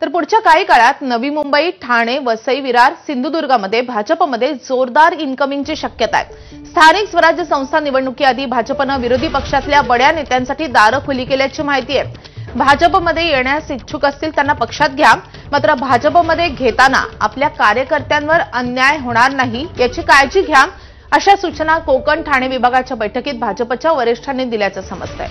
तर पुढच्या काही काळात नवी मुंबई, ठाणे, वसई, विरार, सिंधुदुर्गमध्ये भाजपमध्ये जोरदार इन्कमिंगची शक्यता आहे। स्थानिक स्वराज्य संस्था निवडणुकीआधी भाजपनं विरोधी पक्षातल्या बड्या नेत्यांसाठी दारं खुली केल्याची माहिती आहे। भाजपमध्ये येण्यास इच्छुक असतील त्यांना पक्षात घ्या, मात्र भाजपमध्ये घेताना आपल्या कार्यकर्त्यांवर अन्याय होणार नाही याची काळजी घ्या, अशा सूचना कोकण ठाणे विभागाच्या बैठकीत भाजपच्या वरिष्ठांनी दिल्याचं समजतंय।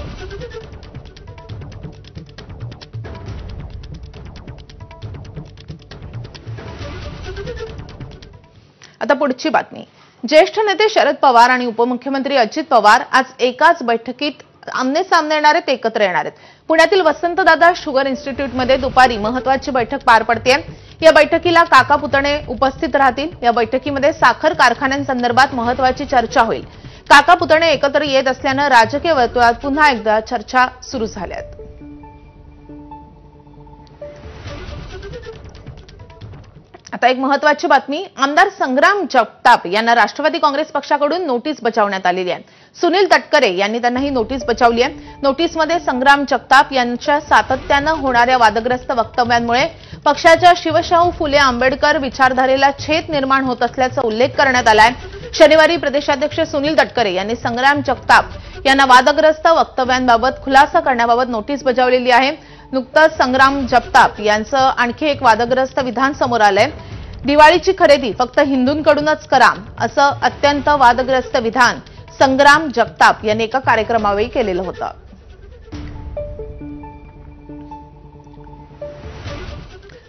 आता पुढची बातमी। ज्येष्ठ नेते शरद पवार आणि उपमुख्यमंत्री अजित पवार आज एकाच बैठकीत आमने-सामने येणार आहेत, एकत्र येणार आहेत। पुण्यातील वसंतदादा शुगर इन्स्टिट्यूटमध्ये दुपारी महत्त्वाची बैठक पार पडते। या बैठकीला काका पुतणे उपस्थित राहतील। या बैठकीमध्ये साखर कारखान्यांसंदर्भात महत्त्वाची चर्चा होईल। काका पुतणे एकत्र येत असल्यानं राजकीय वर्तुळात पुन्हा एकदा चर्चा सुरू झाल्या आहेत। आता एक महत्त्वाची बातमी। आमदार संग्राम जगताप यांना राष्ट्रवादी काँग्रेस पक्षाकडून नोटीस बजावण्यात आलेली आहे। सुनील तटकरे यांनी त्यांना ही नोटीस बजावली आहे। नोटीसमध्ये संग्राम जगताप यांच्या सातत्यानं होणाऱ्या वादग्रस्त वक्तव्यांमुळे पक्षाच्या शिवशाहू फुले आंबेडकर विचारधारेला छेद निर्माण होत असल्याचा उल्लेख करण्यात आलाय। शनिवारी प्रदेशाध्यक्ष सुनील तटकरे यांनी संग्राम जगताप यांना वादग्रस्त वक्तव्यांबाबत खुलासा करण्याबाबत नोटीस बजावलेली आहे। नुकताच संग्राम जगताप यांचं आणखी एक वादग्रस्त विधान समोर आलंय। दिवाळीची खरेदी फक्त हिंदूंकडूनच करा, असं अत्यंत वादग्रस्त विधान संग्राम जगताप यांनी एका कार्यक्रमावेळी केलेलं होतं।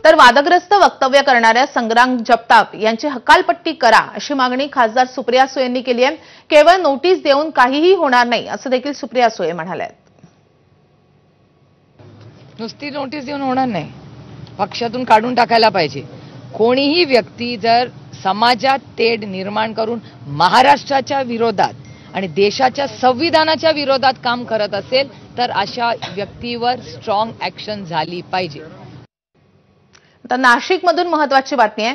तर वादग्रस्त वक्तव्य करणाऱ्या संग्राम जगताप यांची हकालपट्टी करा, अशी मागणी खासदार सुप्रिया सुळे यांनी केली आहे। केवळ नोटीस देऊन काहीही होणार नाही, असं देखील सुप्रिया सुळे म्हणाल्या। नुसती नोटीस देऊन होणार नाही, पक्षातून काढून टाकायला पाहिजे। कोणीही व्यक्ती जर समाजात तेढ निर्माण करून महाराष्ट्राच्या विरोधात आणि देशाच्या संविधानाच्या विरोधात काम करत असेल तर अशा व्यक्तीवर स्ट्रॉंग ऍक्शन झाली पाहिजे। आता नाशिकमधून महत्त्वाची बातमी आहे।